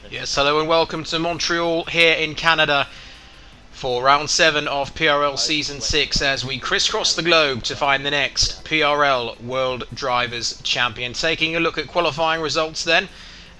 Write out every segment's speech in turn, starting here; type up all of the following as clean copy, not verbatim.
Yes, hello and welcome to Montreal here in Canada for round 7 of PRL Season 6 as we crisscross the globe to find the next PRL World Drivers' Champion. Taking a look at qualifying results then,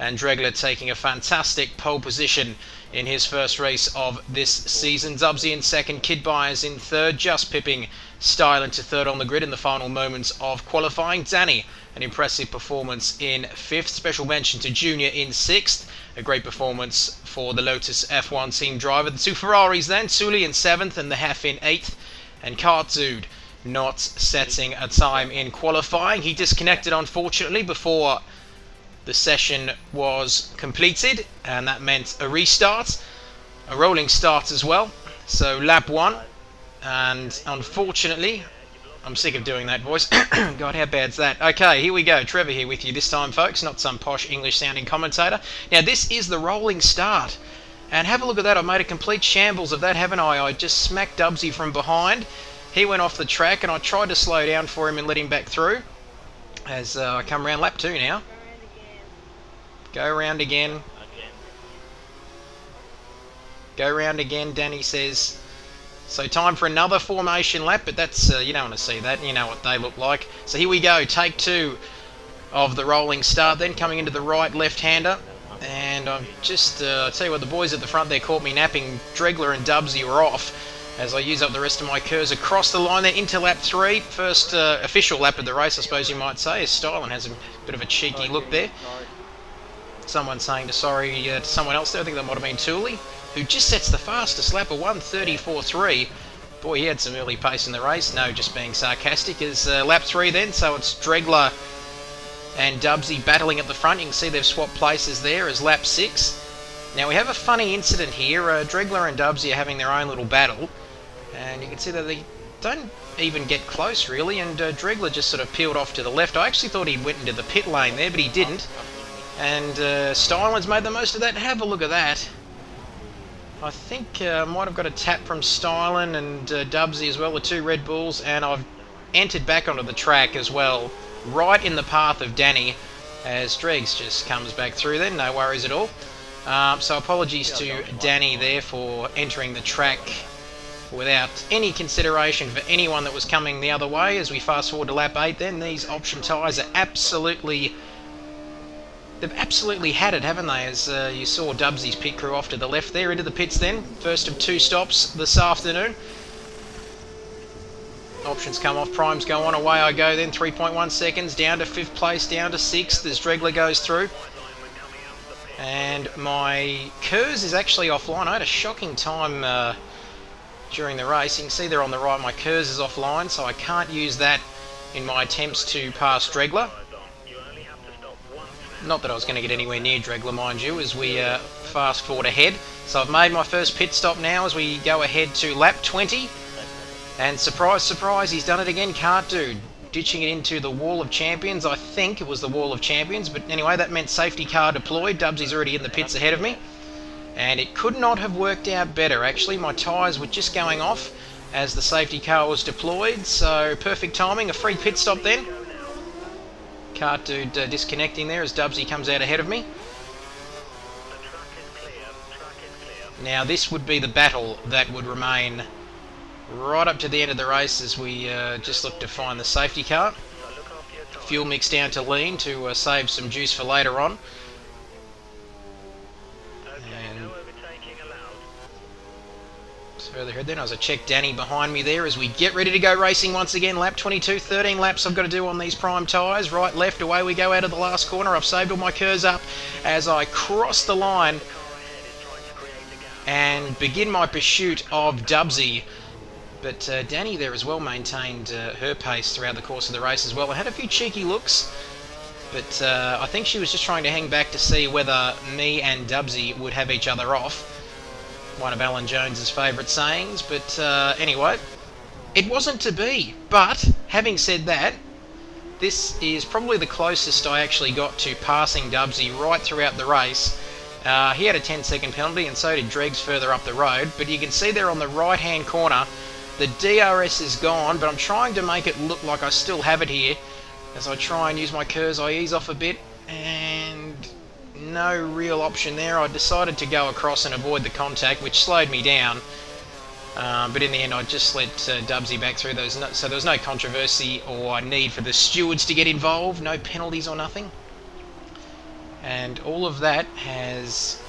and Dregler taking a fantastic pole position in his first race of this season. Dubsy in second, Kidbyers in third, just pipping Style into third on the grid in the final moments of qualifying. Danny, an impressive performance in fifth. Special mention to Junior in sixth. A great performance for the Lotus F1 team driver. The two Ferraris then, Sully in seventh and the Hef in eighth. And Cartdude not setting a time in qualifying. He disconnected, unfortunately, before the session was completed, and that meant a restart, a rolling start as well. So lap 1, and unfortunately, I'm sick of doing that voice. God, how bad's that? Okay, here we go. Trevor here with you this time, folks, not some posh English-sounding commentator. Now, this is the rolling start, and have a look at that. I've made a complete shambles of that, haven't I? I just smacked Dubsy from behind. He went off the track, and I tried to slow down for him and let him back through. As I come around lap 2 now. Go around again. Go round again, Danny says. So time for another formation lap, but that's, you don't want to see that. You know what they look like. So here we go, take 2 of the rolling start then, coming into the right left-hander. And I'm just, I'll tell you what, the boys at the front there caught me napping. Dregler and Dubsy were off as I use up the rest of my curves across the line there into lap 3. First official lap of the race, I suppose you might say, as Stylen has a bit of a cheeky look there. Someone saying to someone else there, I think that might have been Tooley, who just sets the fastest lap of 1:34.3. Boy, he had some early pace in the race. No, just being sarcastic. Is lap 3 then, so it's Dregler and Dubsy battling at the front. You can see they've swapped places there as lap 6. Now we have a funny incident here. Dregler and Dubsy are having their own little battle, and you can see that they don't even get close really, and Dregler just sort of peeled off to the left. I actually thought he went into the pit lane there, but he didn't. And Stylen's made the most of that. Have a look at that. I think I might have got a tap from Stylen and Dubsy as well, the 2 Red Bulls, and I've entered back onto the track as well, right in the path of Danny, as Dregs just comes back through then, no worries at all. So apologies to Danny there for entering the track without any consideration for anyone that was coming the other way. As we fast forward to lap 8 then, these option tyres are absolutely... They've absolutely had it, haven't they? As you saw Dubsy's pit crew off to the left there, into the pits then. First of 2 stops this afternoon. Options come off, primes go on, away I go then. 3.1 seconds, down to 5th place, down to 6th as Dregler goes through. And my KERS is actually offline. I had a shocking time during the race. You can see there on the right, my KERS is offline, so I can't use that in my attempts to pass Dregler. Not that I was going to get anywhere near Dregler, mind you, as we fast forward ahead. So I've made my first pit stop now as we go ahead to lap 20. And surprise, surprise, he's done it again, Cartdude. Ditching it into the Wall of Champions. I think it was the Wall of Champions, but anyway, that meant safety car deployed. Dubsy's already in the pits ahead of me. And it could not have worked out better, actually. My tyres were just going off as the safety car was deployed. So perfect timing, a free pit stop then. Cartdude disconnecting there as Dubsy comes out ahead of me. Now this would be the battle that would remain right up to the end of the race as we just look to find the safety car. Fuel mix down to lean to save some juice for later on. And further ahead then, as I check Danny behind me there as we get ready to go racing once again. Lap 22, 13 laps I've got to do on these prime tyres. Right, left, away we go out of the last corner. I've saved all my KERS up as I cross the line and begin my pursuit of Dubsy. But Danny there as well maintained her pace throughout the course of the race as well. I had a few cheeky looks, but I think she was just trying to hang back to see whether me and Dubsy would have each other off. One of Alan Jones's favourite sayings, but anyway, it wasn't to be. But having said that, this is probably the closest I actually got to passing Dubsy right throughout the race. He had a 10-second penalty, and so did Dregs further up the road. But you can see there on the right-hand corner, the DRS is gone, but I'm trying to make it look like I still have it here as I try and use my KERS. I ease off a bit, and no real option there. I decided to go across and avoid the contact, which slowed me down. But in the end, I just let Dubsy back through those, so there was no controversy or need for the stewards to get involved, no penalties or nothing. And all of that has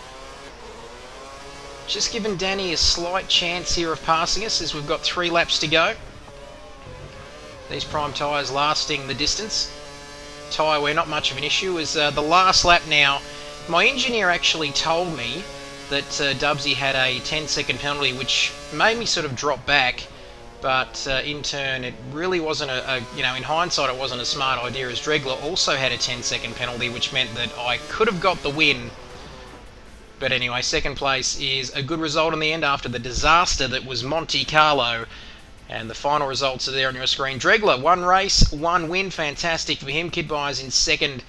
just given Danny a slight chance here of passing us, as we've got 3 laps to go. These prime tyres lasting the distance. Tyre wear not much of an issue, as the last lap now. My engineer actually told me that Dubsy had a 10-second penalty, which made me sort of drop back, but in turn it really wasn't in hindsight it wasn't a smart idea, as Dregler also had a 10-second penalty, which meant that I could have got the win. But anyway, second place is a good result in the end after the disaster that was Monte Carlo. And the final results are there on your screen. Dregler, 1 race, 1 win, fantastic for him. Kidbyers in second.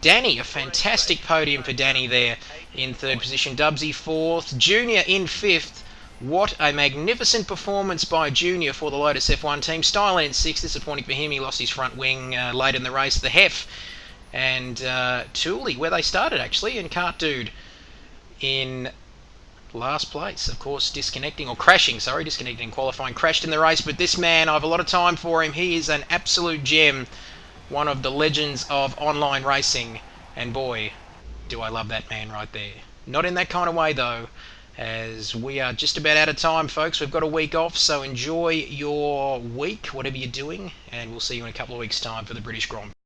Danny, a fantastic podium for Danny there in third position. Dubsy 4th. Junior in 5th. What a magnificent performance by Junior for the Lotus F1 team. Styler in 6th. Disappointing for him. He lost his front wing late in the race. The Hef and Tooley, where they started actually, and Cart Dude in last place. Of course, disconnecting in qualifying, crashed in the race, but this man, I have a lot of time for him. He is an absolute gem, one of the legends of online racing, and boy, do I love that man right there. Not in that kind of way though, as we are just about out of time, folks. We've got a week off, so enjoy your week, whatever you're doing, and we'll see you in a couple of weeks' time for the British Grand Prix.